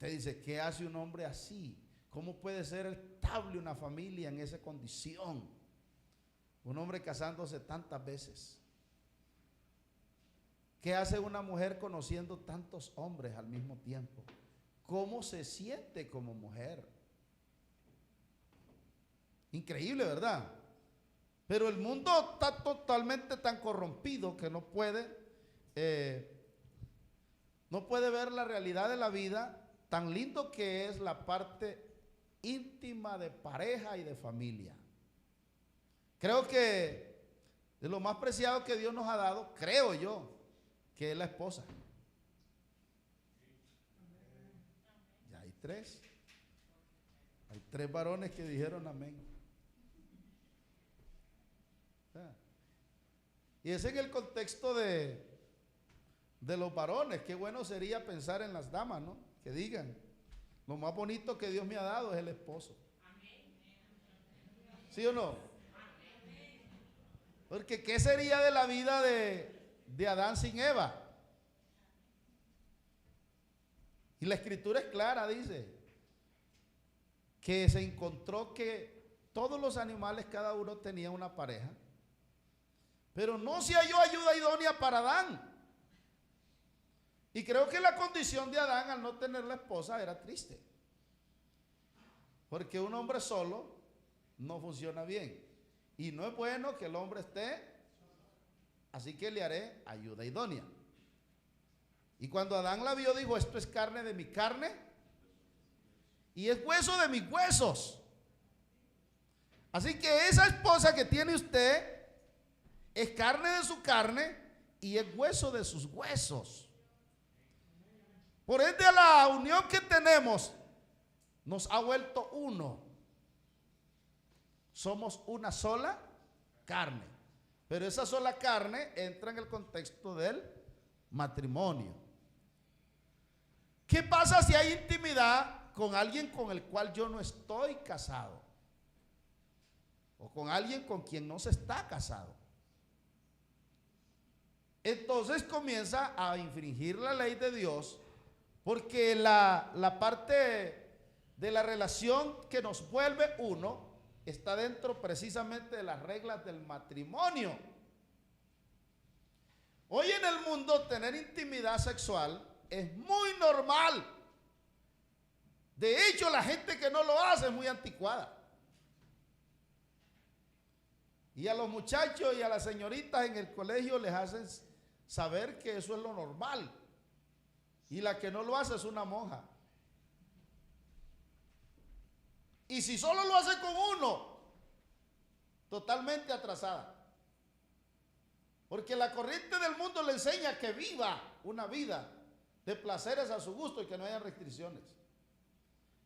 Usted dice, ¿qué hace un hombre así? ¿Cómo puede ser estable una familia en esa condición? Un hombre casándose tantas veces. ¿Qué hace una mujer conociendo tantos hombres al mismo tiempo? ¿Cómo se siente como mujer? Increíble, ¿verdad? Pero el mundo está totalmente tan corrompido que no puede ver la realidad de la vida, tan lindo que es la parte íntima de pareja y de familia. Creo que de lo más preciado que Dios nos ha dado, creo yo, que es la esposa. Ya hay tres. Hay tres varones que dijeron amén. Y ese es en el contexto de los varones. Qué bueno sería pensar en las damas, ¿no? Que digan, lo más bonito que Dios me ha dado es el esposo. ¿Sí o no? Porque ¿qué sería de la vida de Adán sin Eva? Y la escritura es clara, dice que se encontró que todos los animales, cada uno tenía una pareja, pero no se halló ayuda idónea para Adán. Y creo que la condición de Adán al no tener la esposa era triste, porque un hombre solo no funciona bien y no es bueno que el hombre esté, así que le haré ayuda idónea. Y cuando Adán la vio, dijo, esto es carne de mi carne y es hueso de mis huesos. Así que esa esposa que tiene usted es carne de su carne y es hueso de sus huesos. Por ende, la unión que tenemos nos ha vuelto uno. Somos una sola carne. Pero esa sola carne entra en el contexto del matrimonio. ¿Qué pasa si hay intimidad con alguien con el cual yo no estoy casado? O con alguien con quien no se está casado. Entonces comienza a infringir la ley de Dios, porque la parte de la relación que nos vuelve uno está dentro precisamente de las reglas del matrimonio. Hoy en el mundo tener intimidad sexual es muy normal. De hecho, la gente que no lo hace es muy anticuada. Y a los muchachos y a las señoritas en el colegio les hacen saber que eso es lo normal. Y la que no lo hace es una monja. Y si solo lo hace con uno, totalmente atrasada. Porque la corriente del mundo le enseña que viva una vida de placeres a su gusto y que no haya restricciones.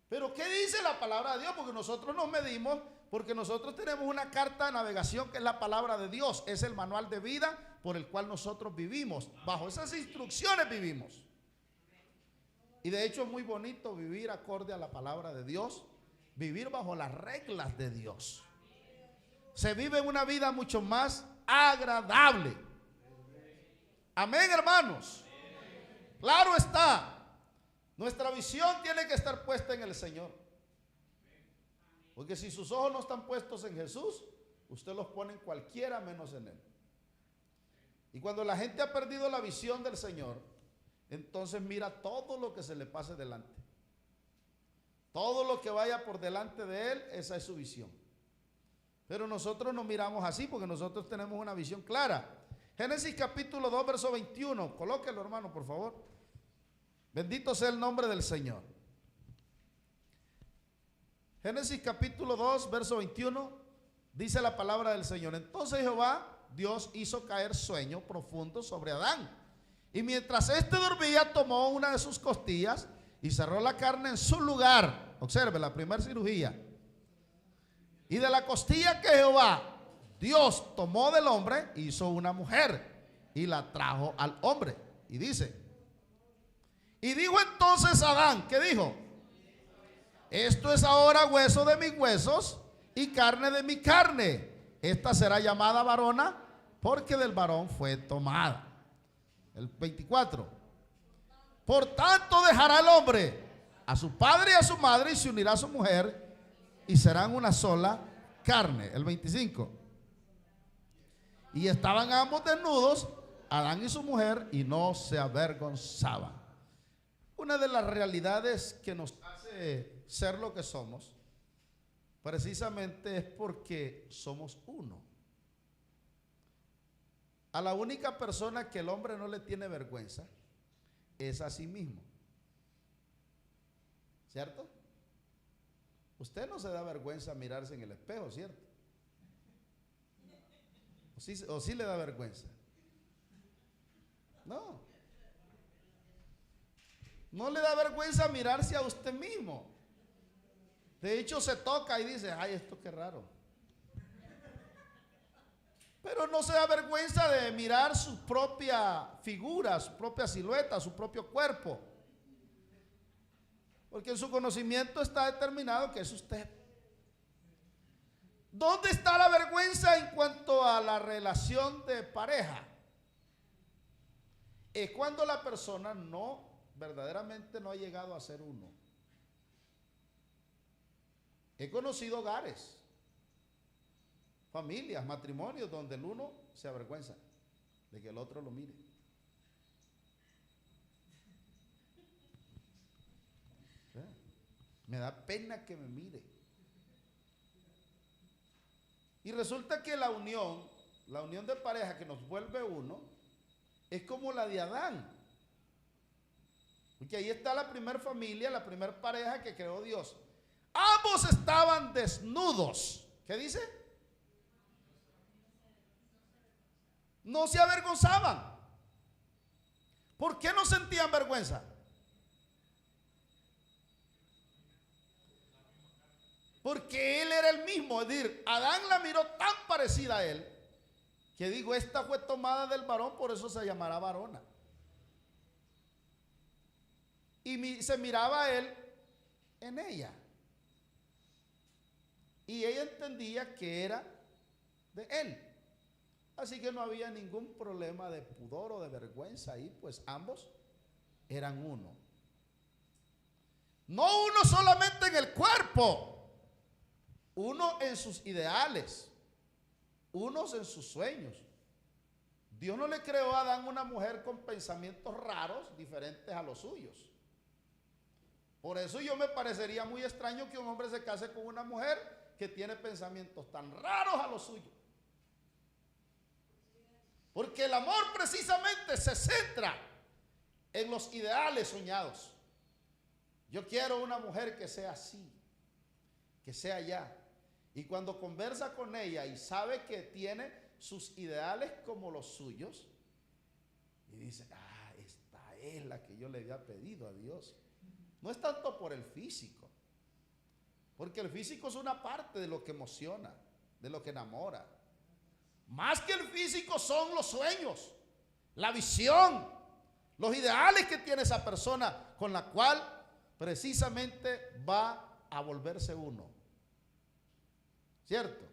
Pero ¿qué dice la palabra de Dios? Porque nosotros nos medimos, porque nosotros tenemos una carta de navegación que es la palabra de Dios. Es el manual de vida por el cual nosotros vivimos. Bajo esas instrucciones vivimos. Y de hecho es muy bonito vivir acorde a la palabra de Dios. Vivir bajo las reglas de Dios. Se vive una vida mucho más agradable. Amén, hermanos. Claro está. Nuestra visión tiene que estar puesta en el Señor. Porque si sus ojos no están puestos en Jesús, usted los pone en cualquiera menos en Él. Y cuando la gente ha perdido la visión del Señor, entonces mira todo lo que se le pase delante. Todo lo que vaya por delante de Él, esa es su visión. Pero nosotros no miramos así porque nosotros tenemos una visión clara. Génesis capítulo 2, verso 21. Colóquelo, hermano, por favor. Bendito sea el nombre del Señor. Génesis capítulo 2, verso 21, dice la palabra del Señor. Entonces Jehová, Dios, hizo caer sueño profundo sobre Adán. Y mientras éste dormía, tomó una de sus costillas y cerró la carne en su lugar. Observe la primera cirugía. Y de la costilla que Jehová, Dios, tomó del hombre, hizo una mujer y la trajo al hombre. Y dice, y dijo entonces Adán, ¿qué dijo? Esto es ahora hueso de mis huesos y carne de mi carne. Esta será llamada varona porque del varón fue tomada. El 24. Por tanto dejará el hombre a su padre y a su madre y se unirá a su mujer y serán una sola carne. El 25. Y estaban ambos desnudos, Adán y su mujer, y no se avergonzaban. Una de las realidades que nos hace ser lo que somos, precisamente es porque somos uno. A la única persona que el hombre no le tiene vergüenza es a sí mismo. ¿Cierto? Usted no se da vergüenza mirarse en el espejo, ¿cierto? ¿O sí le da vergüenza? No. No le da vergüenza mirarse a usted mismo. De hecho, se toca y dice, ay, esto qué raro. Pero no se da vergüenza de mirar su propia figura, su propia silueta, su propio cuerpo. Porque en su conocimiento está determinado que es usted. ¿Dónde está la vergüenza en cuanto a la relación de pareja? Es cuando la persona verdaderamente no ha llegado a ser uno. He conocido hogares, familias, matrimonios donde el uno se avergüenza de que el otro lo mire. Me da pena que me mire. Y resulta que la unión de pareja que nos vuelve uno, es como la de Adán. Porque ahí está la primera familia, la primera pareja que creó Dios. Ambos estaban desnudos. ¿Qué dice? No se avergonzaban. ¿Por qué no sentían vergüenza? Porque él era el mismo. Es decir, Adán la miró tan parecida a él que digo, esta fue tomada del varón, por eso se llamará varona. Y se miraba a él en ella. Y ella entendía que era de él. Así que no había ningún problema de pudor o de vergüenza ahí, pues ambos eran uno. No uno solamente en el cuerpo, uno en sus ideales, unos en sus sueños. Dios no le creó a Adán una mujer con pensamientos raros, diferentes a los suyos. Por eso yo me parecería muy extraño que un hombre se case con una mujer que tiene pensamientos tan raros a los suyos. Porque el amor precisamente se centra en los ideales soñados. Yo quiero una mujer que sea así, que sea ya. Y cuando conversa con ella y sabe que tiene sus ideales como los suyos, y dice, esta es la que yo le había pedido a Dios. No es tanto por el físico, porque el físico es una parte de lo que emociona, de lo que enamora. Más que el físico son los sueños, la visión, los ideales que tiene esa persona con la cual precisamente va a volverse uno. ¿Cierto?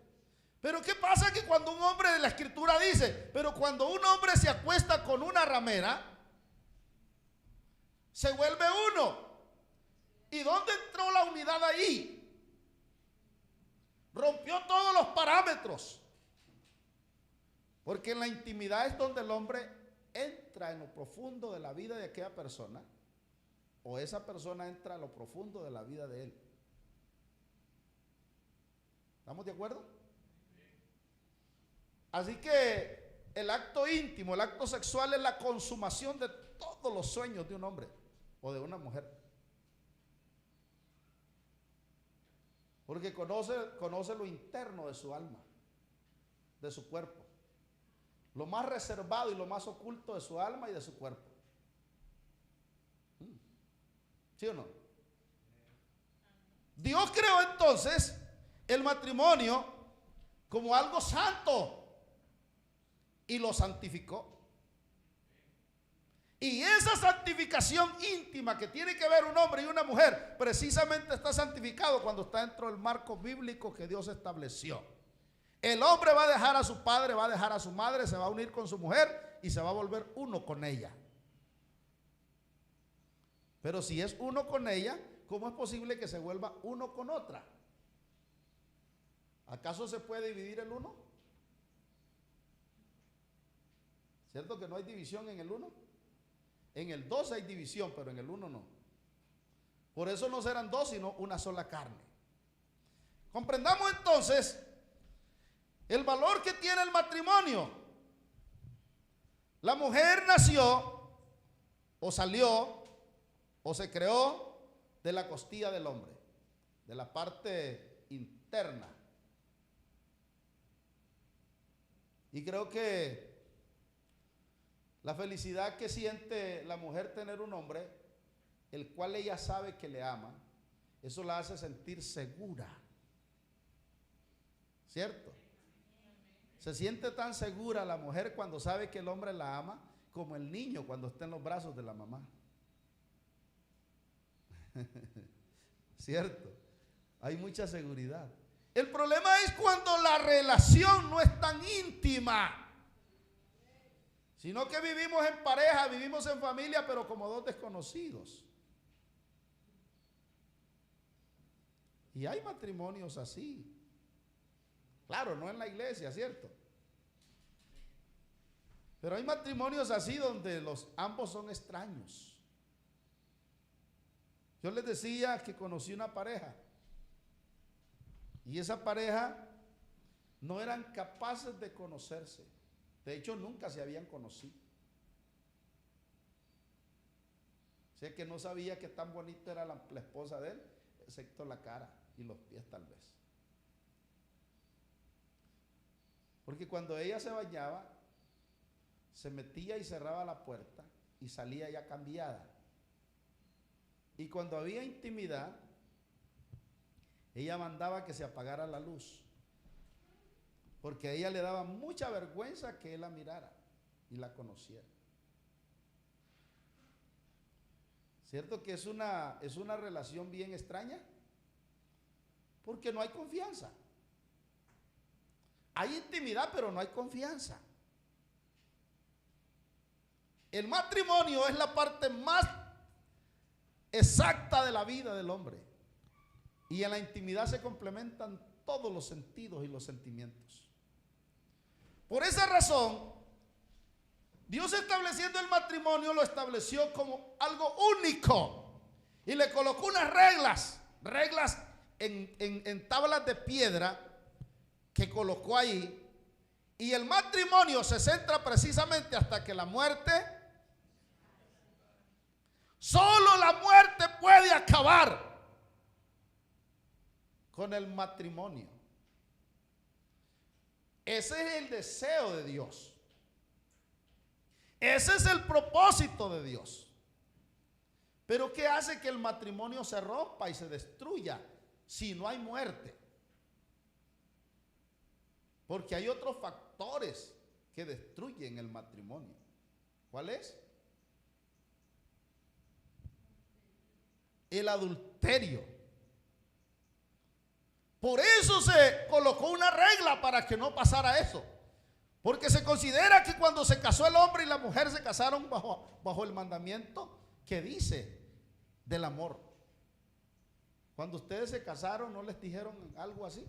Pero ¿qué pasa? Que cuando un hombre, de la escritura dice, pero cuando un hombre se acuesta con una ramera, se vuelve uno. ¿Y dónde entró la unidad ahí? Rompió todos los parámetros. Porque en la intimidad es donde el hombre entra en lo profundo de la vida de aquella persona, o esa persona entra en lo profundo de la vida de él. ¿Estamos de acuerdo? Así que el acto íntimo, el acto sexual es la consumación de todos los sueños de un hombre o de una mujer. Porque conoce lo interno de su alma, de su cuerpo. Lo más reservado y lo más oculto de su alma y de su cuerpo. ¿Sí o no? Dios creó entonces el matrimonio como algo santo y lo santificó. Y esa santificación íntima que tiene que ver un hombre y una mujer precisamente está santificado cuando está dentro del marco bíblico que Dios estableció. El hombre va a dejar a su padre, va a dejar a su madre, se va a unir con su mujer y se va a volver uno con ella. Pero si es uno con ella, ¿cómo es posible que se vuelva uno con otra? ¿Acaso se puede dividir el uno? ¿Cierto que no hay división en el uno? En el dos hay división, pero en el uno no. Por eso no serán dos, sino una sola carne. Comprendamos entonces el valor que tiene el matrimonio. La mujer nació, o salió, o se creó de la costilla del hombre, de la parte interna. Y creo que la felicidad que siente la mujer tener un hombre, el cual ella sabe que le ama, eso la hace sentir segura. ¿Cierto? Se siente tan segura la mujer cuando sabe que el hombre la ama como el niño cuando está en los brazos de la mamá. ¿Cierto? Hay mucha seguridad. El problema es cuando la relación no es tan íntima, sino que vivimos en pareja, vivimos en familia, pero como dos desconocidos. Y hay matrimonios así. Claro, no en la iglesia, ¿cierto? Pero hay matrimonios así donde ambos son extraños. Yo les decía que conocí una pareja y esa pareja no eran capaces de conocerse. De hecho, nunca se habían conocido. O sea que no sabía que tan bonita era la esposa de él, excepto la cara y los pies tal vez. Porque cuando ella se bañaba, se metía y cerraba la puerta y salía ya cambiada. Y cuando había intimidad, ella mandaba que se apagara la luz, porque a ella le daba mucha vergüenza que él la mirara y la conociera. ¿Cierto que es una relación bien extraña? Porque no hay confianza. Hay intimidad, pero no hay confianza. El matrimonio es la parte más exacta de la vida del hombre. Y en la intimidad se complementan todos los sentidos y los sentimientos. Por esa razón, Dios, estableciendo el matrimonio, lo estableció como algo único. Y le colocó unas reglas en tablas de piedra que colocó ahí. Y el matrimonio se centra precisamente hasta que la muerte, solo la muerte puede acabar con el matrimonio. Ese es el deseo de Dios. Ese es el propósito de Dios. Pero ¿qué hace que el matrimonio se rompa y se destruya si no hay muerte? Porque hay otros factores que destruyen el matrimonio. ¿Cuál es? El adulterio. Por eso se colocó una regla para que no pasara eso. Porque se considera que cuando se casó el hombre y la mujer se casaron bajo el mandamiento que dice del amor. Cuando ustedes se casaron, ¿no les dijeron algo así?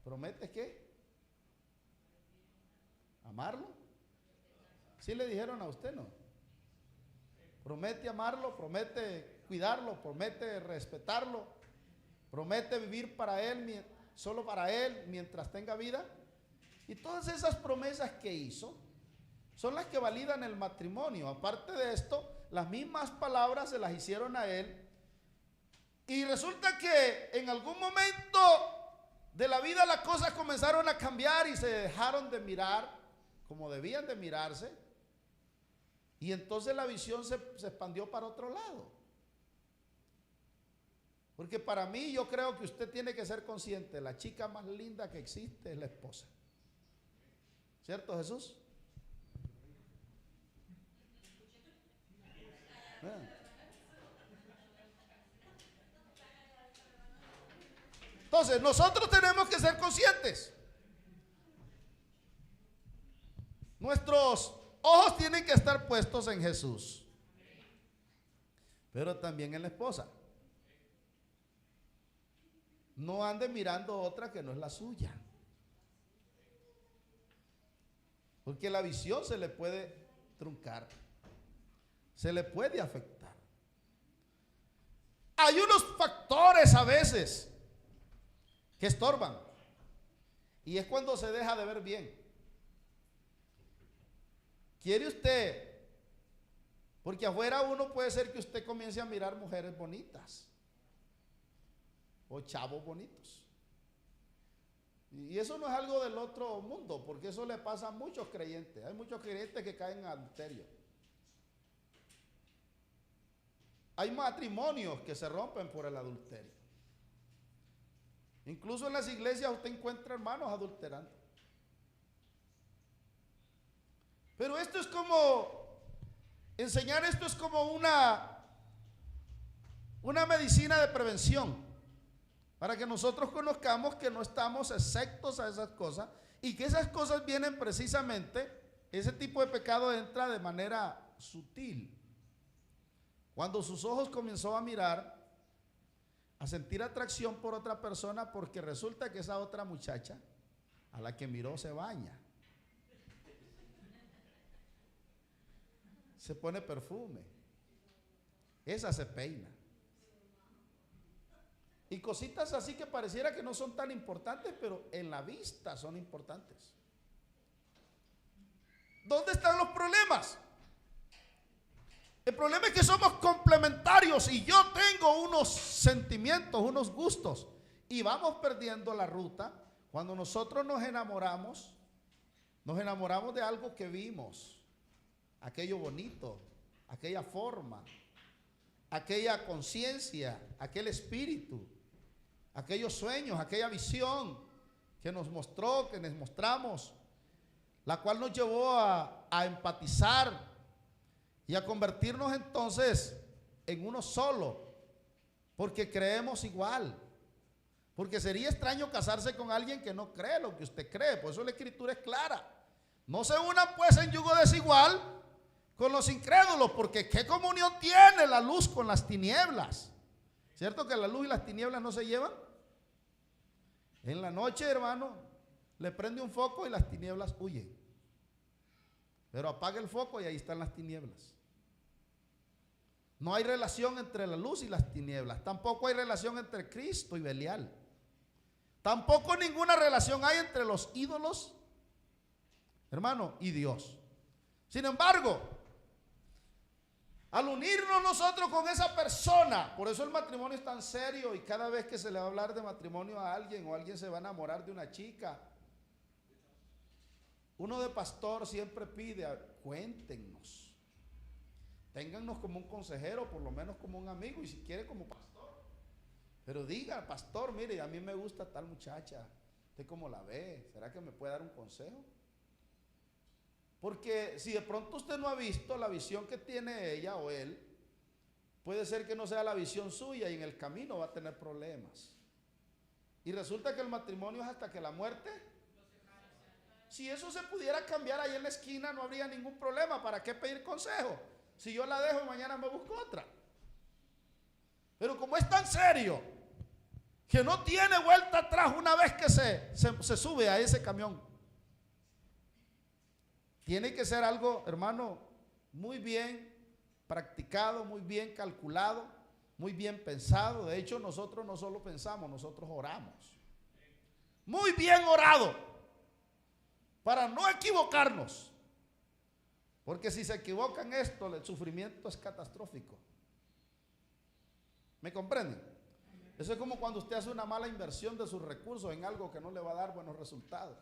¿Prometes qué? ¿Amarlo? ¿Sí le dijeron a usted, no? Promete amarlo, promete cuidarlo, promete respetarlo, promete vivir para él, solo para él, mientras tenga vida. Y todas esas promesas que hizo son las que validan el matrimonio. Aparte de esto, las mismas palabras se las hicieron a él. Y resulta que en algún momento de la vida las cosas comenzaron a cambiar y se dejaron de mirar como debían de mirarse. Y entonces la visión se expandió para otro lado. Porque para mí, yo creo que usted tiene que ser consciente, la chica más linda que existe es la esposa. ¿Cierto, Jesús? Entonces, nosotros tenemos que ser conscientes. Nuestros ojos tienen que estar puestos en Jesús. pero también en la esposa. No ande mirando otra que no es la suya, porque la visión se le puede truncar, se le puede afectar. Hay unos factores a veces que estorban, y es cuando se deja de ver bien. ¿Quiere usted? Porque afuera uno puede ser que usted comience a mirar mujeres bonitas o chavos bonitos. Y eso no es algo del otro mundo, porque eso le pasa a muchos creyentes. Hay muchos creyentes que caen en adulterio. Hay matrimonios que se rompen por el adulterio. Incluso en las iglesias usted encuentra hermanos adulterando. Pero esto es como, enseñar esto es como una medicina de prevención, para que nosotros conozcamos que no estamos exentos a esas cosas, y que esas cosas vienen precisamente, ese tipo de pecado entra de manera sutil. Cuando sus ojos comenzó a mirar, a sentir atracción por otra persona, porque resulta que esa otra muchacha a la que miró se baña, se pone perfume, esa se peina, y cositas así que pareciera que no son tan importantes, pero en la vista son importantes. ¿Dónde están los problemas? El problema es que somos complementarios, y yo tengo unos sentimientos, unos gustos, y vamos perdiendo la ruta. Cuando nosotros nos enamoramos de algo que vimos, aquello bonito, aquella forma, aquella conciencia, aquel espíritu, aquellos sueños, aquella visión que nos mostró, que nos mostramos, la cual nos llevó a empatizar y a convertirnos entonces en uno solo, porque creemos igual. Porque sería extraño casarse con alguien que no cree lo que usted cree. Por eso la escritura es clara: no se unan pues en yugo desigual con los incrédulos, porque ¿qué comunión tiene la luz con las tinieblas? ¿Cierto que la luz y las tinieblas no se llevan? En la noche, hermano, le prende un foco y las tinieblas huyen. Pero apaga el foco y ahí están las tinieblas. No hay relación entre la luz y las tinieblas. Tampoco hay relación entre Cristo y Belial. Tampoco ninguna relación hay entre los ídolos, hermano, y Dios. Sin embargo, al unirnos nosotros con esa persona, por eso el matrimonio es tan serio, y cada vez que se le va a hablar de matrimonio a alguien, o alguien se va a enamorar de una chica, uno de pastor siempre pide: cuéntenos, téngannos como un consejero, por lo menos como un amigo, y si quiere como pastor. Pero diga: pastor, mire, a mí me gusta tal muchacha, ¿usted cómo la ve? ¿Será que me puede dar un consejo? Porque si de pronto usted no ha visto la visión que tiene ella o él, puede ser que no sea la visión suya, y en el camino va a tener problemas. Y resulta que el matrimonio es hasta que la muerte. Si eso se pudiera cambiar ahí en la esquina, no habría ningún problema. ¿Para qué pedir consejo? Si yo la dejo, mañana me busco otra. Pero como es tan serio que no tiene vuelta atrás una vez que se sube a ese camión, tiene que ser algo, hermano, muy bien practicado, muy bien calculado, muy bien pensado. De hecho, nosotros no solo pensamos, nosotros oramos. Muy bien orado, para no equivocarnos. Porque si se equivocan esto, el sufrimiento es catastrófico. ¿Me comprenden? Eso es como cuando usted hace una mala inversión de sus recursos en algo que no le va a dar buenos resultados.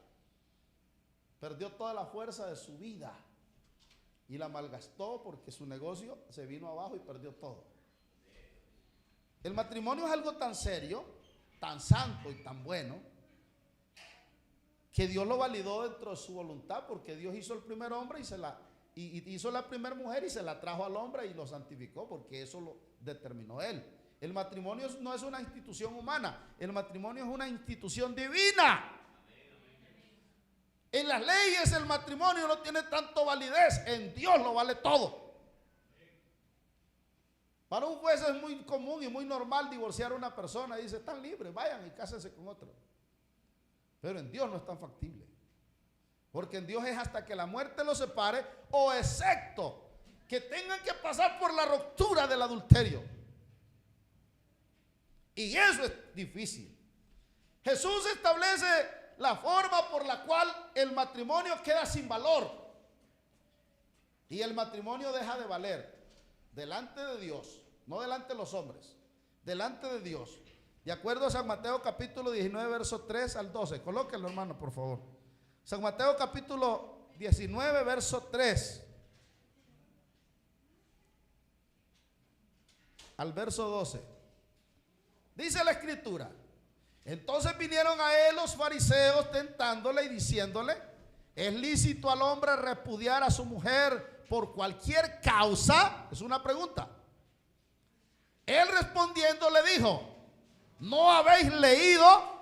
Perdió toda la fuerza de su vida y la malgastó, porque su negocio se vino abajo y perdió todo. El matrimonio es algo tan serio, tan santo y tan bueno, que Dios lo validó dentro de su voluntad, porque Dios hizo el primer hombre y hizo la primera mujer y se la trajo al hombre y lo santificó, porque eso lo determinó él. El matrimonio no es una institución humana, el matrimonio es una institución divina. En las leyes el matrimonio no tiene tanto validez, en Dios lo vale todo. Para un juez es muy común y muy normal divorciar a una persona. Dice, están libres, vayan y cásense con otro. Pero en Dios no es tan factible. Porque en Dios es hasta que la muerte los separe, o excepto que tengan que pasar por la ruptura del adulterio. Y eso es difícil. Jesús establece la forma por la cual el matrimonio queda sin valor. Y el matrimonio deja de valer delante de Dios, no delante de los hombres, delante de Dios. De acuerdo a San Mateo capítulo 19, verso 3 al 12. Colóquenlo, hermano, por favor. San Mateo capítulo 19, verso 3 al verso 12. Dice la escritura: entonces vinieron a él los fariseos tentándole y diciéndole: ¿es lícito al hombre repudiar a su mujer por cualquier causa? Es una pregunta. Él respondiendo le dijo: ¿no habéis leído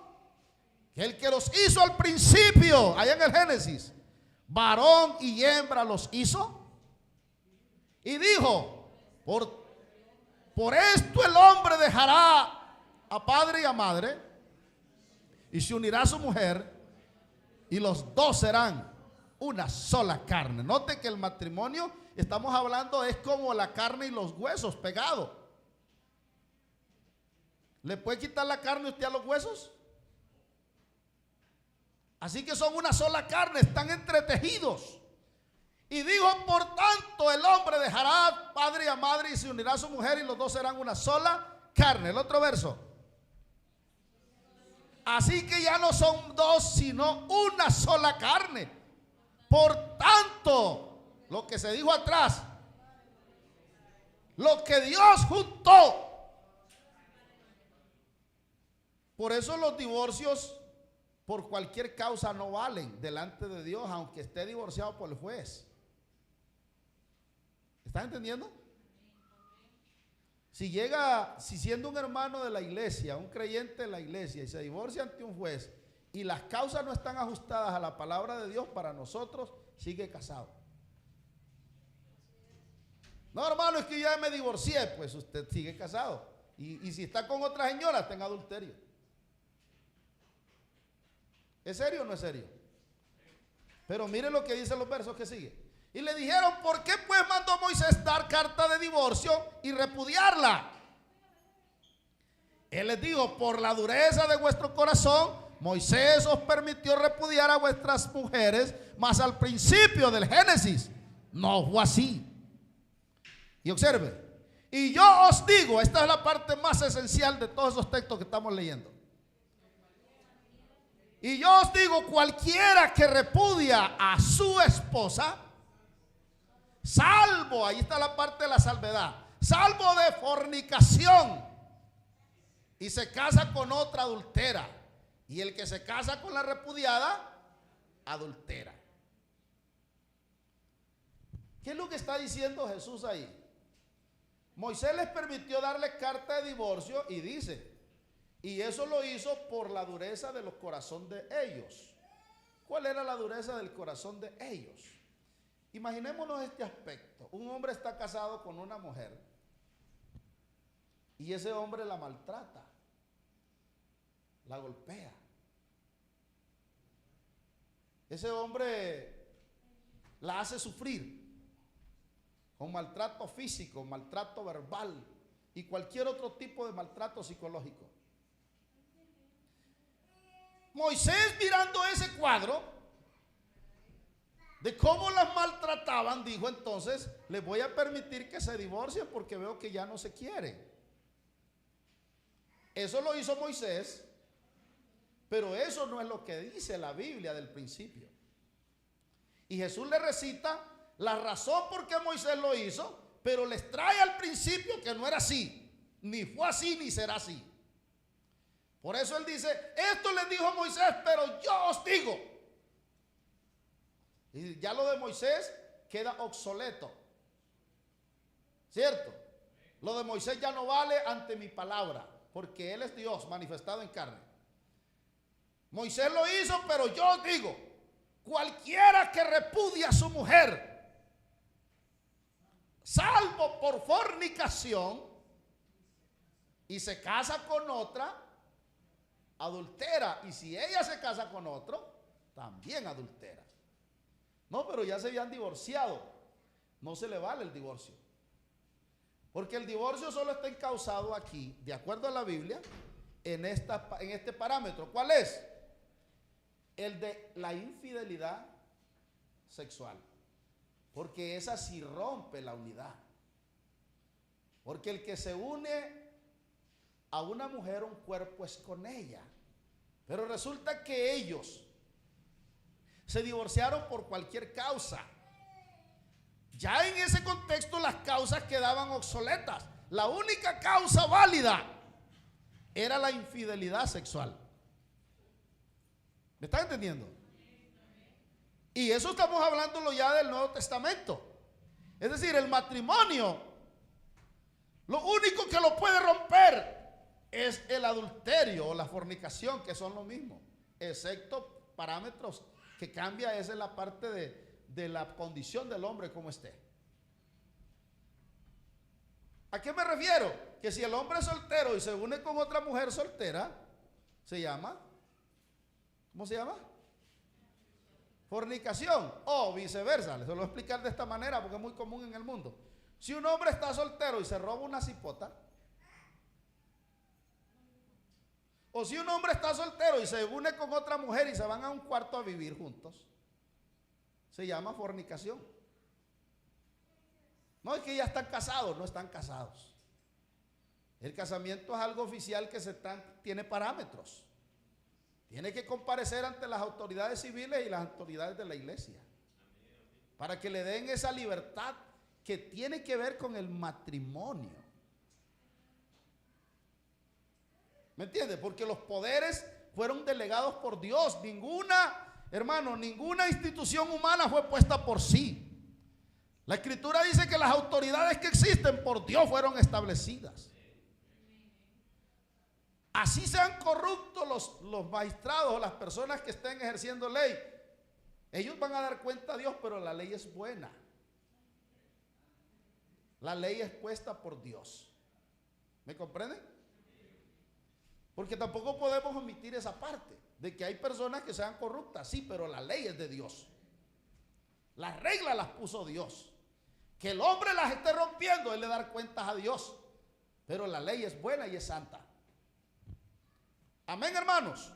que el que los hizo al principio, allá en el Génesis, varón y hembra los hizo? Y dijo: por esto el hombre dejará a padre y a madre y se unirá a su mujer, y los dos serán una sola carne. Note que el matrimonio, estamos hablando, es como la carne y los huesos pegados. ¿Le puede quitar la carne usted a los huesos? Así que son una sola carne, están entretejidos. Y dijo: por tanto el hombre dejará a padre y a madre y se unirá a su mujer, y los dos serán una sola carne. El otro verso: así que ya no son dos, sino una sola carne. Por tanto, lo que se dijo atrás, lo que Dios juntó. Por eso los divorcios por cualquier causa no valen delante de Dios, aunque esté divorciado por el juez. ¿Están entendiendo? Si siendo un hermano de la iglesia, un creyente de la iglesia, y se divorcia ante un juez y las causas no están ajustadas a la palabra de Dios, para nosotros sigue casado. No, hermano, es que ya me divorcié. Pues usted sigue casado. Y si está con otra señora, está en adulterio. ¿Es serio o no es serio? Pero mire lo que dicen los versos que siguen. Y le dijeron: ¿por qué pues mandó Moisés dar carta de divorcio y repudiarla? Él les dijo: por la dureza de vuestro corazón, Moisés os permitió repudiar a vuestras mujeres, mas al principio del Génesis no fue así. Y observe: y yo os digo, esta es la parte más esencial de todos esos textos que estamos leyendo. Y yo os digo, cualquiera que repudia a su esposa, salvo, ahí está la parte de la salvedad, salvo de fornicación, y se casa con otra, adultera. Y el que se casa con la repudiada, adultera. ¿Qué es lo que está diciendo Jesús ahí? Moisés les permitió darle carta de divorcio y dice: y eso lo hizo por la dureza de los corazones de ellos. ¿Cuál era la dureza del corazón de ellos? Imaginémonos este aspecto. Un hombre está casado con una mujer y ese hombre la maltrata, la golpea. Ese hombre la hace sufrir con maltrato físico, maltrato verbal y cualquier otro tipo de maltrato psicológico. Moisés, mirando ese cuadro de cómo las maltrataban, dijo: entonces les voy a permitir que se divorcien porque veo que ya no se quieren. Eso lo hizo Moisés, pero eso no es lo que dice la Biblia del principio. Y Jesús le recita la razón por qué Moisés lo hizo, pero les trae al principio que no era así, ni fue así, ni será así. Por eso él dice: esto les dijo Moisés, pero yo os digo. Y ya lo de Moisés queda obsoleto, ¿cierto? Lo de Moisés ya no vale ante mi palabra, porque él es Dios manifestado en carne. Moisés lo hizo, pero yo os digo: cualquiera que repudia a su mujer, salvo por fornicación, y se casa con otra, adultera. Y si ella se casa con otro, también adultera. No, pero ya se habían divorciado. No se le vale el divorcio. Porque el divorcio solo está encausado aquí, de acuerdo a la Biblia, en este parámetro. ¿Cuál es? El de la infidelidad sexual. Porque esa sí rompe la unidad. Porque el que se une a una mujer, un cuerpo es con ella. Pero resulta que ellos se divorciaron por cualquier causa. Ya en ese contexto las causas quedaban obsoletas. La única causa válida era la infidelidad sexual. ¿Me están entendiendo? Y eso estamos hablándolo ya del Nuevo Testamento. Es decir, el matrimonio, lo único que lo puede romper es el adulterio o la fornicación, que son lo mismo, excepto parámetros que cambia, esa es la parte de la condición del hombre como esté. ¿A qué me refiero? Que si el hombre es soltero y se une con otra mujer soltera, se llama, ¿cómo se llama? Fornicación, o viceversa. Les voy a explicar de esta manera porque es muy común en el mundo. Si un hombre está soltero y se roba una cipota, o si un hombre está soltero y se une con otra mujer y se van a un cuarto a vivir juntos, se llama fornicación. No es que ya están casados, no están casados. El casamiento es algo oficial que tiene parámetros. Tiene que comparecer ante las autoridades civiles y las autoridades de la iglesia para que le den esa libertad que tiene que ver con el matrimonio. ¿Me entiende? Porque los poderes fueron delegados por Dios. Ninguna institución humana fue puesta por sí. La Escritura dice que las autoridades que existen por Dios fueron establecidas. Así sean corruptos los magistrados o las personas que estén ejerciendo ley, ellos van a dar cuenta a Dios, pero la ley es buena. La ley es puesta por Dios. ¿Me comprenden? Porque tampoco podemos omitir esa parte de que hay personas que sean corruptas, sí, pero la ley es de Dios. Las reglas las puso Dios. Que el hombre las esté rompiendo, él le da cuentas a Dios. Pero la ley es buena y es santa. Amén, hermanos.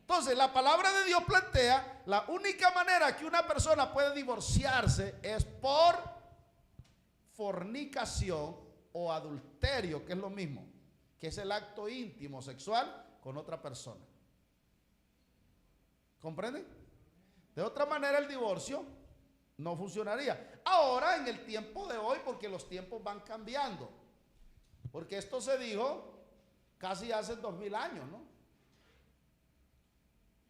Entonces, la palabra de Dios plantea la única manera que una persona puede divorciarse es por fornicación o adulterio, que es lo mismo, que es el acto íntimo sexual con otra persona. ¿Comprenden? De otra manera el divorcio no funcionaría. Ahora, en el tiempo de hoy, porque los tiempos van cambiando, porque esto se dijo casi hace 2000 años, ¿no?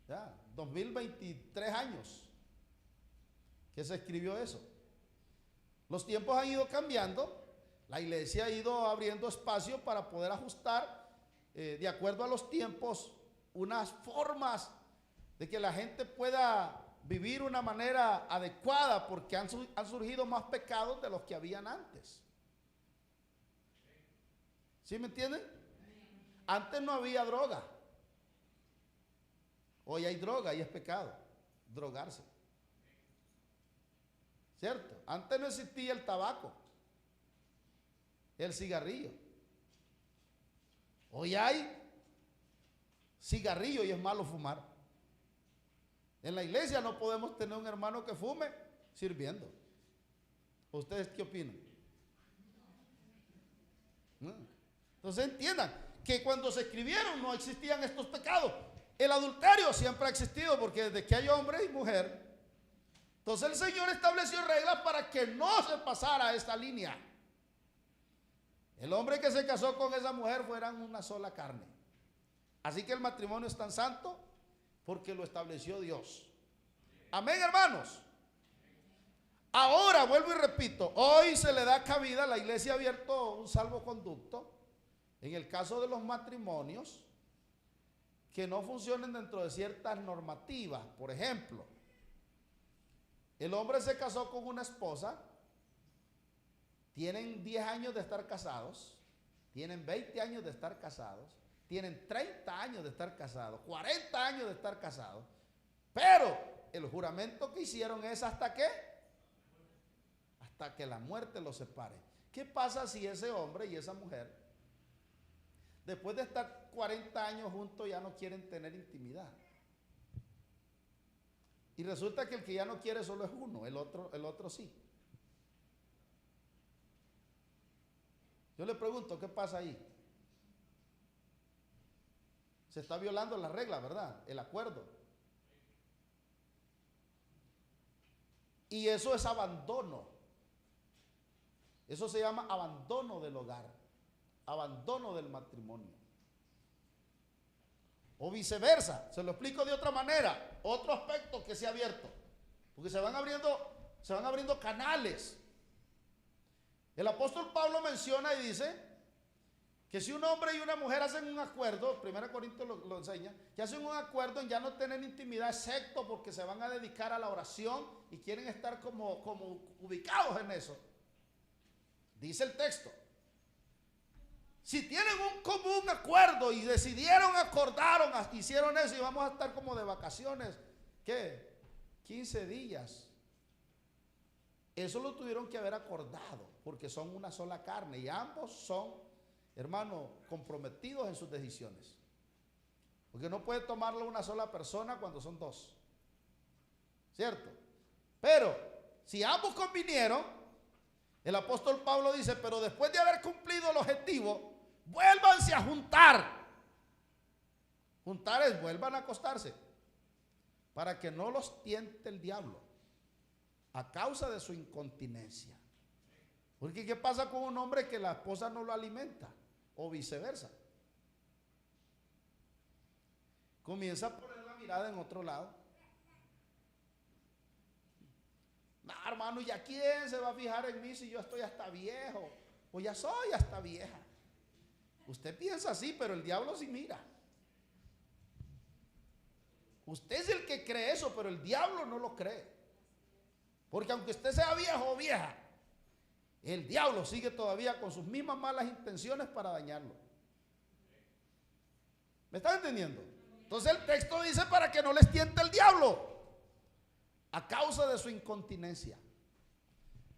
Ya, 2023 años que se escribió eso. Los tiempos han ido cambiando, la iglesia ha ido abriendo espacio para poder ajustar de acuerdo a los tiempos unas formas de que la gente pueda vivir una manera adecuada, porque han surgido más pecados de los que habían antes. ¿Sí me entienden? Antes no había droga. Hoy hay droga y es pecado drogarse. ¿Cierto? Antes no existía el tabaco, el cigarrillo. Hoy hay cigarrillo y es malo fumar. En la iglesia no podemos tener un hermano que fume sirviendo. ¿Ustedes qué opinan? Entonces entiendan que cuando se escribieron no existían estos pecados. El adulterio siempre ha existido, porque desde que hay hombre y mujer, entonces el Señor estableció reglas para que no se pasara esta línea. El hombre que se casó con esa mujer fueran una sola carne. Así que el matrimonio es tan santo porque lo estableció Dios. Amén, hermanos. Ahora, vuelvo y repito, hoy se le da cabida, la iglesia ha abierto un salvoconducto en el caso de los matrimonios que no funcionen dentro de ciertas normativas. Por ejemplo, el hombre se casó con una esposa, tienen 10 años de estar casados, tienen 20 años de estar casados, tienen 30 años de estar casados, 40 años de estar casados, pero el juramento que hicieron es ¿hasta qué? Hasta que la muerte los separe. ¿Qué pasa si ese hombre y esa mujer, después de estar 40 años juntos, ya no quieren tener intimidad? Y resulta que el que ya no quiere solo es uno, el otro sí. Yo le pregunto, ¿qué pasa ahí? Se está violando la regla, ¿verdad? El acuerdo. Y eso es abandono. Eso se llama abandono del hogar, abandono del matrimonio. O viceversa, se lo explico de otra manera, otro aspecto que se ha abierto, porque se van abriendo canales. El apóstol Pablo menciona y dice que si un hombre y una mujer hacen un acuerdo, 1 Corintios lo enseña, que hacen un acuerdo en ya no tener intimidad, excepto porque se van a dedicar a la oración y quieren estar como ubicados en eso. Dice el texto, si tienen un común acuerdo y decidieron, acordaron, hicieron eso y vamos a estar como de vacaciones, ¿qué? 15 días. Eso lo tuvieron que haber acordado, porque son una sola carne y ambos son, hermano, comprometidos en sus decisiones. Porque no puede tomarlo una sola persona cuando son dos. ¿Cierto? Pero, si ambos convinieron, el apóstol Pablo dice, pero después de haber cumplido el objetivo, vuélvanse a juntar. Juntar es, vuelvan a acostarse, para que no los tiente el diablo, a causa de su incontinencia. Porque ¿qué pasa con un hombre que la esposa no lo alimenta? O viceversa. Comienza a poner la mirada en otro lado. No, hermano, ¿y a quién se va a fijar en mí si yo estoy hasta viejo? O ya soy hasta vieja. Usted piensa así, pero el diablo sí mira. Usted es el que cree eso, pero el diablo no lo cree. Porque aunque usted sea viejo o vieja, el diablo sigue todavía con sus mismas malas intenciones para dañarlo. ¿Me están entendiendo? Entonces el texto dice para que no les tiente el diablo a causa de su incontinencia.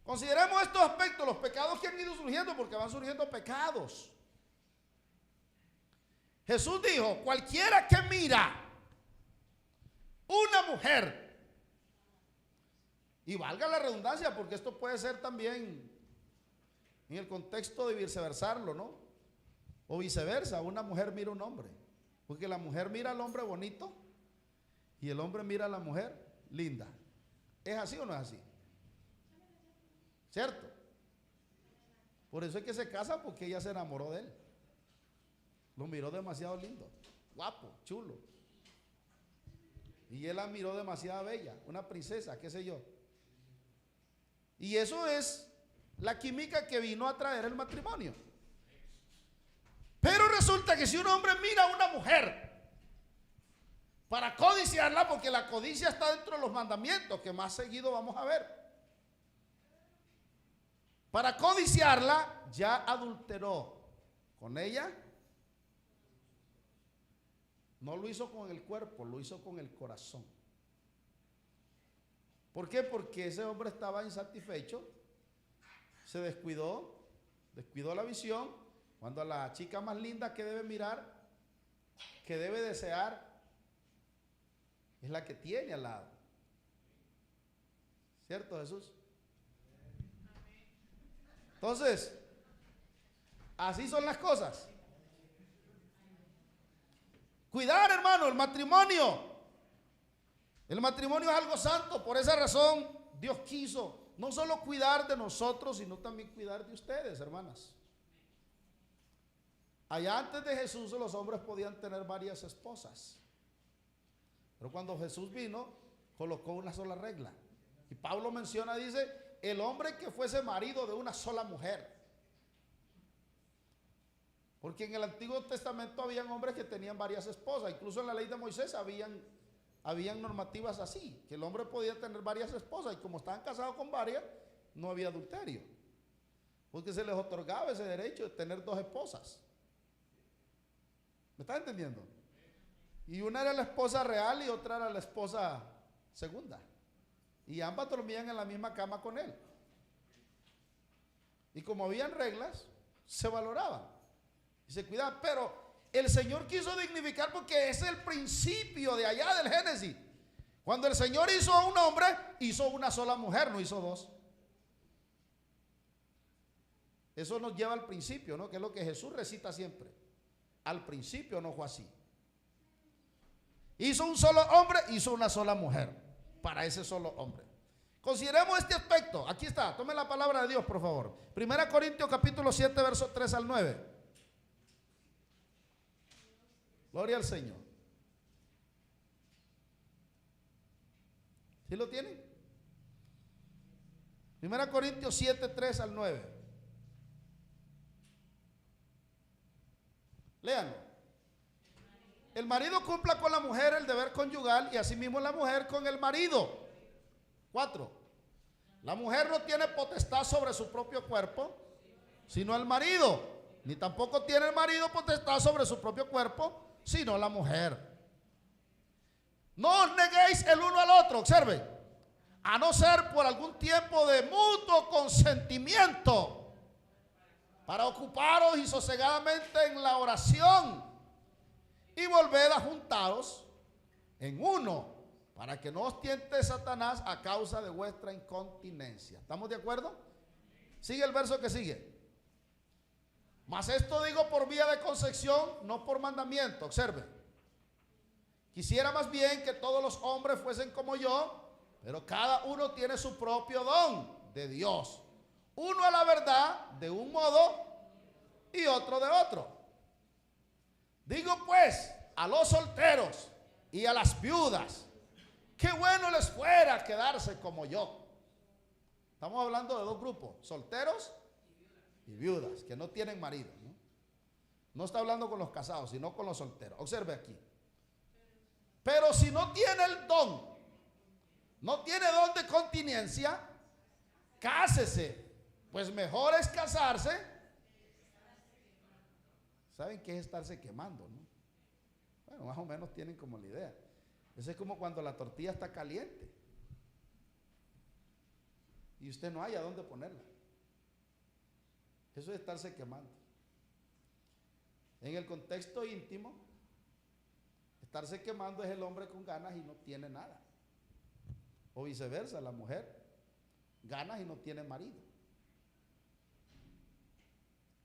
Consideremos estos aspectos, los pecados que han ido surgiendo, porque van surgiendo pecados. Jesús dijo, cualquiera que mira una mujer, y valga la redundancia, porque esto puede ser también en el contexto de viceversarlo, ¿no? O viceversa, una mujer mira a un hombre, porque la mujer mira al hombre bonito y el hombre mira a la mujer linda. ¿Es así o no es así? ¿Cierto? Por eso es que se casa, porque ella se enamoró de él. Lo miró demasiado lindo, guapo, chulo. Y él la miró demasiado bella, una princesa, qué sé yo. Y eso es la química que vino a traer el matrimonio. Pero resulta que si un hombre mira a una mujer para codiciarla, porque la codicia está dentro de los mandamientos que más seguido vamos a ver, para codiciarla ya adulteró con ella. No lo hizo con el cuerpo, lo hizo con el corazón. ¿Por qué? Porque ese hombre estaba insatisfecho, se descuidó la visión, cuando a la chica más linda que debe mirar, que debe desear, es la que tiene al lado. ¿Cierto, Jesús? Entonces, así son las cosas. Cuidar, hermano, el matrimonio. El matrimonio es algo santo. Por esa razón, Dios quiso no solo cuidar de nosotros, sino también cuidar de ustedes, hermanas. Allá antes de Jesús, los hombres podían tener varias esposas. Pero cuando Jesús vino, colocó una sola regla. Y Pablo menciona, dice, el hombre que fuese marido de una sola mujer. Porque en el Antiguo Testamento habían hombres que tenían varias esposas. Incluso en la ley de Moisés habían normativas así, que el hombre podía tener varias esposas. Y como estaban casados con varias, no había adulterio. porque se les otorgaba ese derecho de tener dos esposas. ¿Me estás entendiendo? Y una era la esposa real y otra era la esposa segunda. Y ambas dormían en la misma cama con él. Y como habían reglas, se valoraban y se cuidaban. Pero el Señor quiso dignificar, porque ese es el principio de allá del Génesis. Cuando el Señor hizo a un hombre, hizo una sola mujer, no hizo dos. Eso nos lleva al principio, ¿no? Que es lo que Jesús recita siempre. Al principio no fue así. Hizo un solo hombre, hizo una sola mujer para ese solo hombre. Consideremos este aspecto. Aquí está, tome la palabra de Dios, por favor. 1 Corintios capítulo 7, versos 3 al 9. Gloria al Señor. ¿Sí lo tienen? 1 Corintios 7, 3 al 9. Léanlo. El marido cumpla con la mujer el deber conyugal y asimismo la mujer con el marido. 4. La mujer no tiene potestad sobre su propio cuerpo, sino el marido. Ni tampoco tiene el marido potestad sobre su propio cuerpo, sino la mujer. No os neguéis el uno al otro, observen, a no ser por algún tiempo de mutuo consentimiento, para ocuparos y sosegadamente en la oración, y volved a juntaros en uno, para que no os tiente Satanás a causa de vuestra incontinencia. ¿Estamos de acuerdo? Sigue el verso que sigue. Mas esto digo por vía de concepción, no por mandamiento. Observe. Quisiera más bien que todos los hombres fuesen como yo, pero cada uno tiene su propio don de Dios. Uno a la verdad de un modo y otro de otro. Digo pues a los solteros y a las viudas, qué bueno les fuera quedarse como yo. Estamos hablando de dos grupos, solteros y viudas, que no tienen marido, ¿no? No está hablando con los casados, sino con los solteros. Observe aquí. Pero si no tiene el don, no tiene don de continencia, cásese, pues mejor es casarse. ¿Saben qué es estarse quemando, no? Bueno, más o menos tienen como la idea. Eso es como cuando la tortilla está caliente y usted no haya dónde ponerla. Eso es estarse quemando. En el contexto íntimo, estarse quemando es el hombre con ganas y no tiene nada. O viceversa, la mujer, ganas y no tiene marido.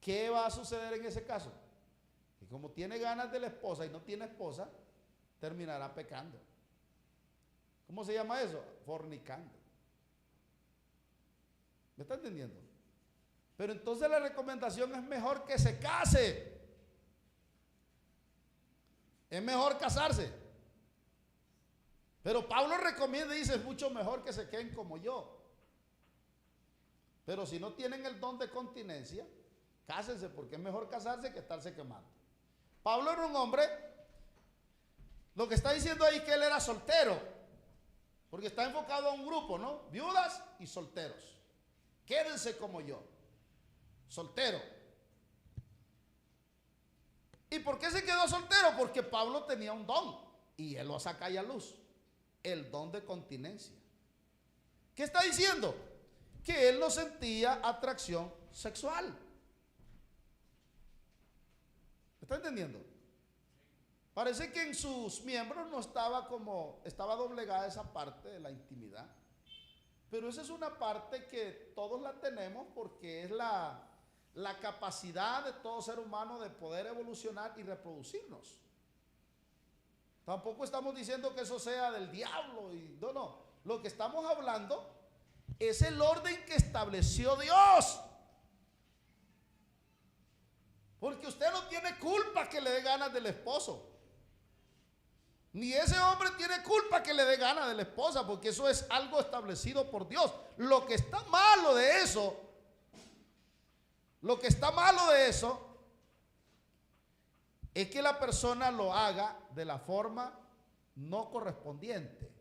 ¿Qué va a suceder en ese caso? Que como tiene ganas de la esposa y no tiene esposa, terminará pecando. ¿Cómo se llama eso? Fornicando. ¿Me está entendiendo? Pero entonces la recomendación es mejor que se case. Es mejor casarse. Pero Pablo recomienda y dice, es mucho mejor que se queden como yo. Pero si no tienen el don de continencia, cásense, porque es mejor casarse que estarse quemando. Pablo era un hombre, lo que está diciendo ahí es que él era soltero, porque está enfocado a un grupo, ¿no? Viudas y solteros. Quédense como yo, soltero. ¿Y por qué se quedó soltero? Porque Pablo tenía un don y él lo saca ahí a luz, el don de continencia. ¿Qué está diciendo? Que él no sentía atracción sexual. ¿Me está entendiendo? Parece que en sus miembros no estaba estaba doblegada esa parte de la intimidad. Pero esa es una parte que todos la tenemos porque es la capacidad de todo ser humano de poder evolucionar y reproducirnos. Tampoco estamos diciendo que eso sea del diablo. No. Lo que estamos hablando es el orden que estableció Dios. Porque usted no tiene culpa que le dé ganas del esposo. Ni ese hombre tiene culpa que le dé ganas de la esposa, porque eso es algo establecido por Dios. Lo que está malo de eso es que la persona lo haga de la forma no correspondiente.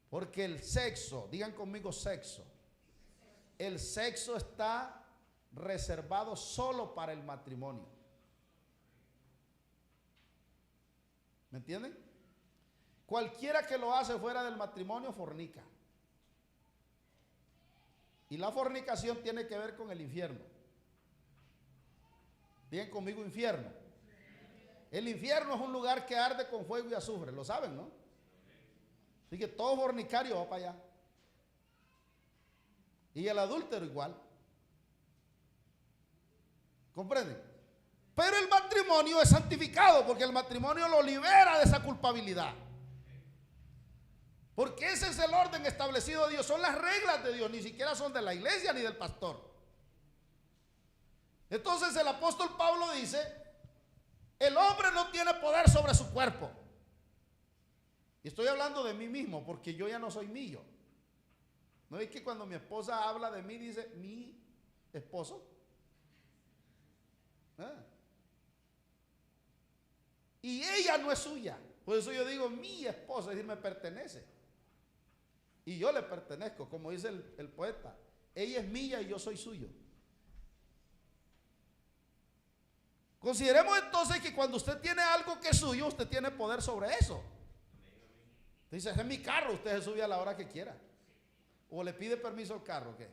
Porque el sexo, digan conmigo sexo, el sexo está reservado solo para el matrimonio. ¿Me entienden? Cualquiera que lo hace fuera del matrimonio fornica. Y la fornicación tiene que ver con el infierno. Bien conmigo, infierno. El infierno es un lugar que arde con fuego y azufre, lo saben, ¿no? Así que todo fornicario va para allá. Y el adúltero igual. ¿Comprenden? Pero el matrimonio es santificado porque el matrimonio lo libera de esa culpabilidad. Porque ese es el orden establecido de Dios, son las reglas de Dios, ni siquiera son de la iglesia ni del pastor. Entonces el apóstol Pablo dice, el hombre no tiene poder sobre su cuerpo. Y estoy hablando de mí mismo porque yo ya no soy mío. ¿No es que cuando mi esposa habla de mí dice mi esposo? Y ella no es suya. Por eso yo digo mi esposa, es decir, me pertenece. Y yo le pertenezco, como dice el poeta. Ella es mía y yo soy suyo. Consideremos entonces que cuando usted tiene algo que es suyo, usted tiene poder sobre eso. Dice, ese es mi carro, usted se sube a la hora que quiera. O le pide permiso al carro, ¿qué?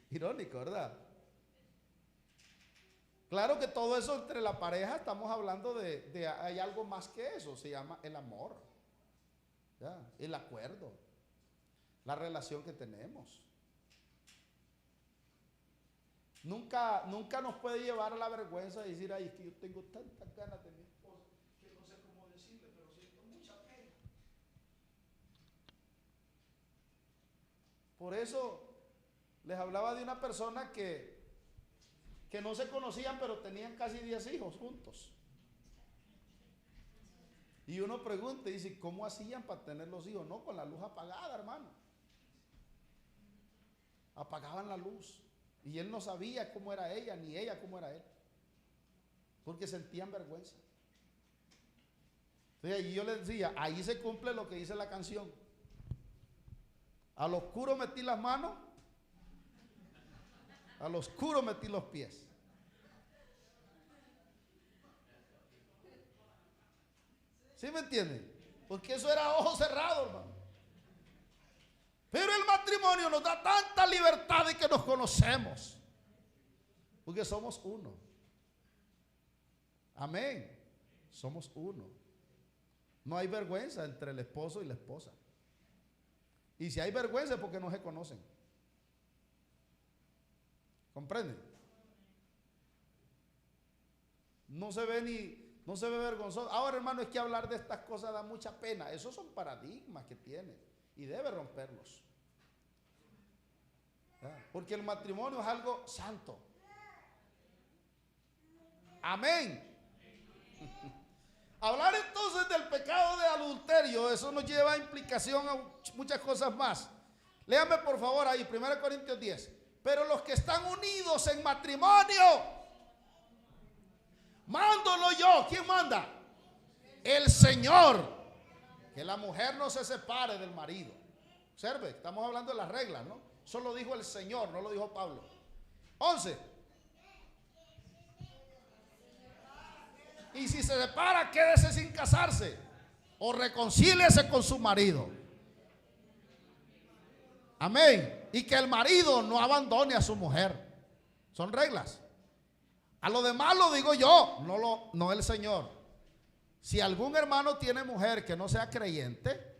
Irónico, ¿verdad? Claro que todo eso entre la pareja, estamos hablando hay algo más que eso, se llama el amor, ¿ya? El acuerdo, la relación que tenemos. Nunca nos puede llevar a la vergüenza de decir, ay, es que yo tengo tantas ganas de mi esposa que no sé cómo decirle, pero siento mucha pena. Por eso les hablaba de una persona que no se conocían, pero tenían casi 10 hijos juntos. Y uno pregunta y dice, ¿cómo hacían para tener los hijos? No, con la luz apagada, hermano. Apagaban la luz. Y él no sabía cómo era ella, ni ella cómo era él. Porque sentían vergüenza. Entonces, y yo les decía, ahí se cumple lo que dice la canción. Al oscuro metí las manos, al oscuro metí los pies. ¿Sí me entienden? Porque eso era ojo cerrado, hermano. Pero el matrimonio nos da tanta libertad de que nos conocemos. Porque somos uno. Amén. Somos uno. No hay vergüenza entre el esposo y la esposa. Y si hay vergüenza es porque no se conocen. ¿Comprenden? No se ve vergonzoso. Ahora, hermano, es que hablar de estas cosas da mucha pena. Esos son paradigmas que tiene y debe romperlos. ¿Ya? Porque el matrimonio es algo santo. Amén. Hablar entonces del pecado de adulterio, eso nos lleva a implicación a muchas cosas más. Léame por favor ahí, 1 Corintios 10. Pero los que están unidos en matrimonio, mándolo yo. ¿Quién manda? El Señor. Que la mujer no se separe del marido. Observe, estamos hablando de las reglas, ¿no? Eso lo dijo el Señor, no lo dijo Pablo. 11. Y si se separa, quédese sin casarse o reconcíliese con su marido. Amén. Y que el marido no abandone a su mujer. Son reglas. A lo demás lo digo yo, no el Señor. Si algún hermano tiene mujer que no sea creyente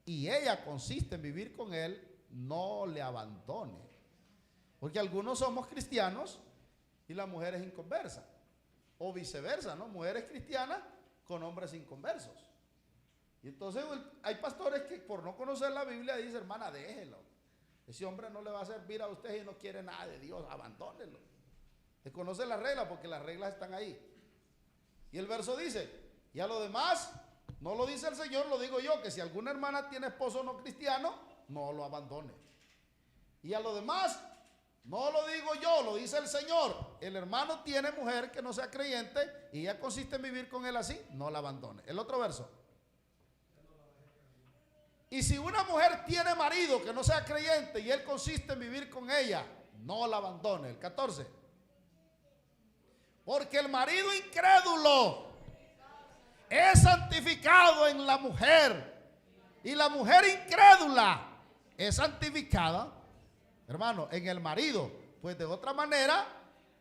y ella consiste en vivir con él, no le abandone. Porque algunos somos cristianos y la mujer es inconversa. O viceversa, ¿no? Mujeres cristianas con hombres inconversos. Y entonces hay pastores que por no conocer la Biblia dicen, hermana, déjelo. Ese hombre no le va a servir a usted y no quiere nada de Dios, abandónelo. Usted conoce las reglas porque las reglas están ahí. Y el verso dice, y a lo demás, no lo dice el Señor, lo digo yo, que si alguna hermana tiene esposo no cristiano, no lo abandone. Y a lo demás, no lo digo yo, lo dice el Señor. El hermano tiene mujer que no sea creyente y ella consiste en vivir con él así, no la abandone. El otro verso. Y si una mujer tiene marido que no sea creyente y él consiste en vivir con ella, no la abandone. El 14. Porque el marido incrédulo es santificado en la mujer, y la mujer incrédula es santificada, hermano, en el marido. Pues de otra manera,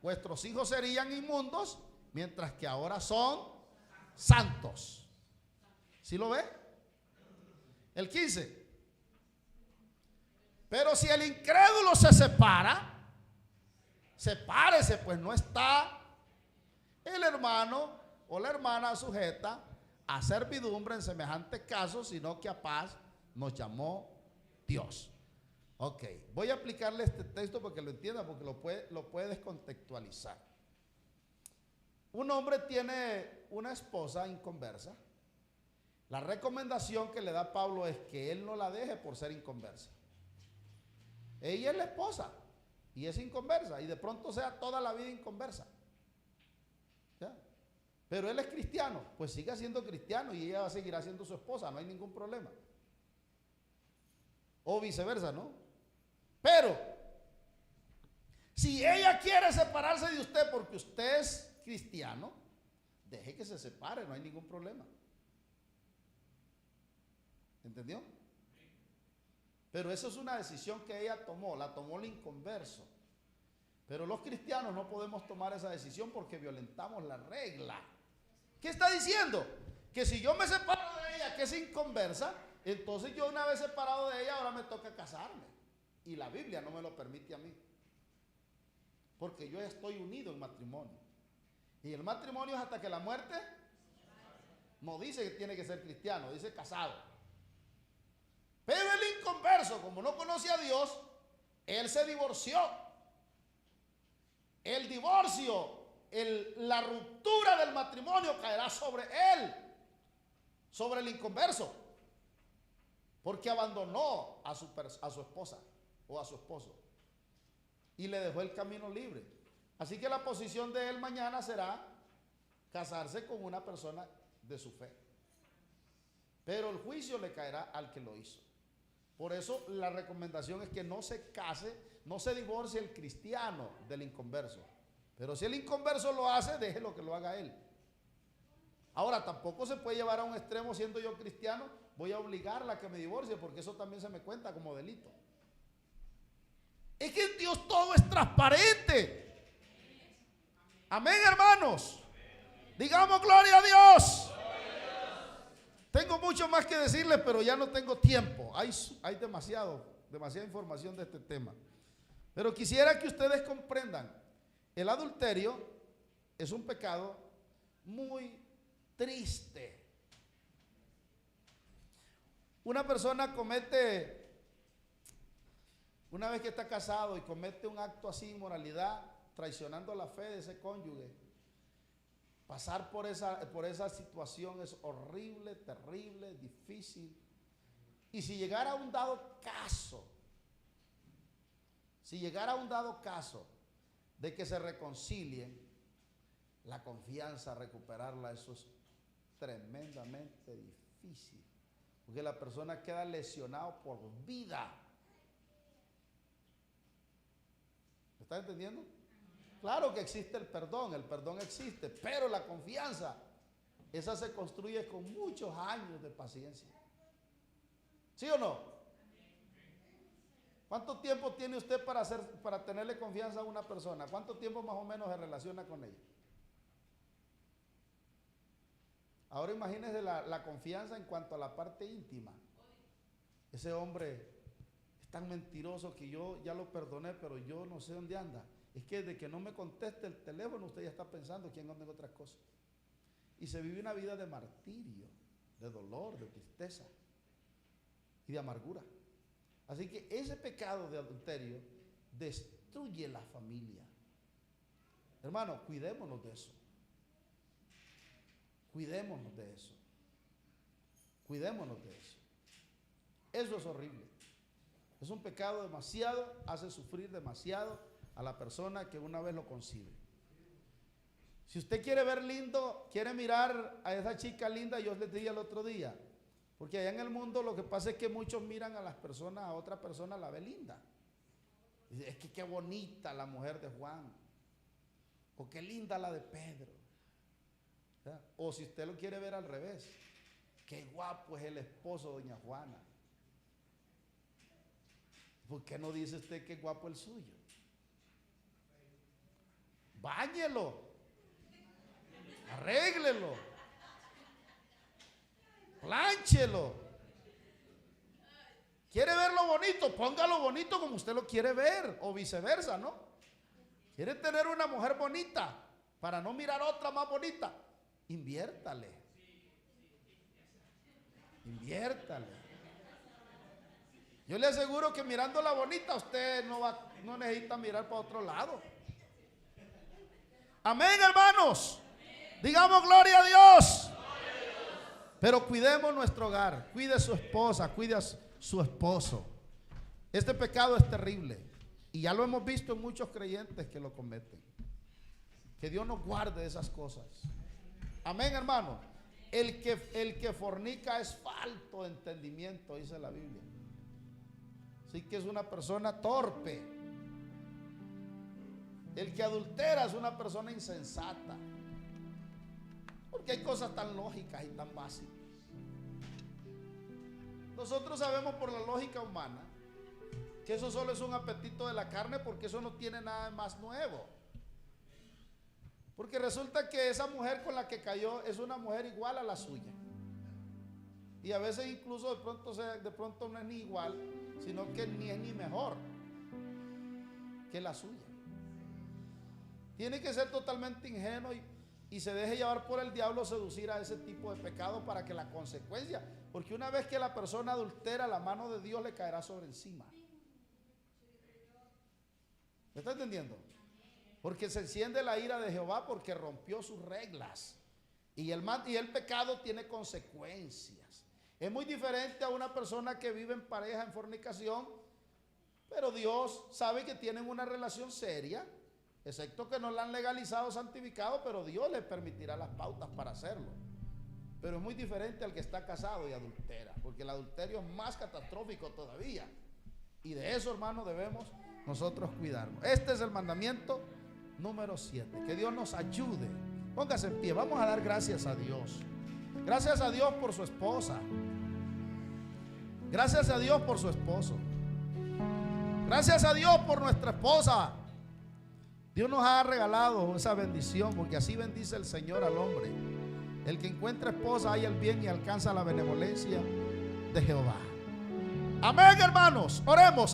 vuestros hijos serían inmundos, mientras que ahora son santos. ¿Sí lo ve? El 15. Pero si el incrédulo se separa, sepárese, pues no está el hermano o la hermana sujeta a servidumbre en semejante caso, sino que a paz nos llamó Dios. Ok, voy a aplicarle este texto para que lo entienda, porque lo puede descontextualizar. Un hombre tiene una esposa inconversa. La recomendación que le da Pablo es que él no la deje por ser inconversa. Ella es la esposa y es inconversa, y de pronto sea toda la vida inconversa. ¿Ya? Pero él es cristiano, pues siga siendo cristiano y ella va a seguir siendo su esposa, no hay ningún problema. O viceversa, ¿no? Pero si ella quiere separarse de usted porque usted es cristiano, deje que se separe, no hay ningún problema. ¿Entendió? Pero eso es una decisión que ella tomó, la tomó el inconverso. Pero los cristianos no podemos tomar esa decisión porque violentamos la regla. ¿Qué está diciendo? Que si yo me separo de ella, que es inconversa, entonces yo una vez separado de ella, ahora me toca casarme. Y la Biblia no me lo permite a mí. Porque yo estoy unido en matrimonio. Y el matrimonio es hasta que la muerte no dice que tiene que ser cristiano, dice casado. Pero el inconverso, como no conoce a Dios, él se divorció. El divorcio, la ruptura del matrimonio caerá sobre él, sobre el inconverso, porque abandonó a su esposa o a su esposo y le dejó el camino libre. Así que la posición de él mañana será casarse con una persona de su fe, pero el juicio le caerá al que lo hizo. Por eso la recomendación es que no se case, no se divorcie el cristiano del inconverso. Pero si el inconverso lo hace, déjelo que lo haga él. Ahora, tampoco se puede llevar a un extremo, siendo yo cristiano, voy a obligarla a que me divorcie, porque eso también se me cuenta como delito. Es que en Dios todo es transparente. Amén, hermanos. Digamos gloria a Dios. Tengo mucho más que decirles, pero ya no tengo tiempo. Hay demasiada información de este tema. Pero quisiera que ustedes comprendan, el adulterio es un pecado muy triste. Una persona comete, una vez que está casado y comete un acto así, inmoralidad, traicionando la fe de ese cónyuge, pasar por esa situación es horrible, terrible, difícil. Y si llegara a un dado caso, de que se reconcilien, la confianza, recuperarla, eso es tremendamente difícil, porque la persona queda lesionada por vida. ¿Me está entendiendo? Claro que existe el perdón existe, pero la confianza, esa se construye con muchos años de paciencia. ¿Sí o no? ¿Cuánto tiempo tiene usted para tenerle confianza a una persona? ¿Cuánto tiempo más o menos se relaciona con ella? Ahora imagínese la confianza en cuanto a la parte íntima. Ese hombre es tan mentiroso que yo ya lo perdoné, pero yo no sé dónde anda. Es que de que no me conteste el teléfono, usted ya está pensando quién anda en otras cosas. Y se vive una vida de martirio, de dolor, de tristeza y de amargura. Así que ese pecado de adulterio destruye la familia. Hermano, cuidémonos de eso. Cuidémonos de eso. Cuidémonos de eso. Eso es horrible. Es un pecado demasiado, hace sufrir demasiado a la persona que una vez lo concibe. Si usted quiere ver lindo, quiere mirar a esa chica linda, yo les dije el otro día, Porque allá en el mundo lo que pasa es que muchos miran a las personas, a otra persona la ve linda. Dice, es que qué bonita la mujer de Juan. O qué linda la de Pedro. ¿Verdad? O si usted lo quiere ver al revés, qué guapo es el esposo de doña Juana. ¿Por qué no dice usted qué guapo el suyo? Báñelo, arréglelo, plánchelo. ¿Quiere verlo bonito? Póngalo bonito como usted lo quiere ver, o viceversa, ¿no? ¿Quiere tener una mujer bonita para no mirar otra más bonita? Inviértale. Inviértale. Yo le aseguro que mirándola bonita usted no necesita mirar para otro lado. Amén, hermanos. Digamos gloria a Dios. Pero cuidemos nuestro hogar. Cuide a su esposa, cuide a su esposo. Este pecado es terrible. Y ya lo hemos visto en muchos creyentes que lo cometen. Que Dios nos guarde de esas cosas. Amén, hermano. El que fornica es falto de entendimiento, dice la Biblia. Así que es una persona torpe. El que adultera es una persona insensata. Porque hay cosas tan lógicas y tan básicas. Nosotros sabemos por la lógica humana que eso solo es un apetito de la carne, porque eso no tiene nada más nuevo. Porque resulta que esa mujer con la que cayó es una mujer igual a la suya. Y a veces incluso de pronto no es ni igual, sino que ni es ni mejor que la suya. Tiene que ser totalmente ingenuo y se deje llevar por el diablo, seducir a ese tipo de pecado, para que la consecuencia, porque una vez que la persona adultera, la mano de Dios le caerá sobre encima. ¿Me está entendiendo? Porque se enciende la ira de Jehová porque rompió sus reglas. Y el pecado tiene consecuencias. Es muy diferente a una persona que vive en pareja, en fornicación, pero Dios sabe que tienen una relación seria, excepto que no la han legalizado, santificado, pero Dios le permitirá las pautas para hacerlo. Pero es muy diferente al que está casado y adultera, porque el adulterio es más catastrófico todavía. Y de eso, hermano, debemos nosotros cuidarnos. Este es el mandamiento número 7. Que Dios nos ayude. Póngase en pie, vamos a dar gracias a Dios. Gracias a Dios por su esposa. Gracias a Dios por su esposo. Gracias a Dios por nuestra esposa. Dios nos ha regalado esa bendición, porque así bendice el Señor al hombre. El que encuentra esposa halla el bien y alcanza la benevolencia de Jehová. Amén, hermanos. Oremos.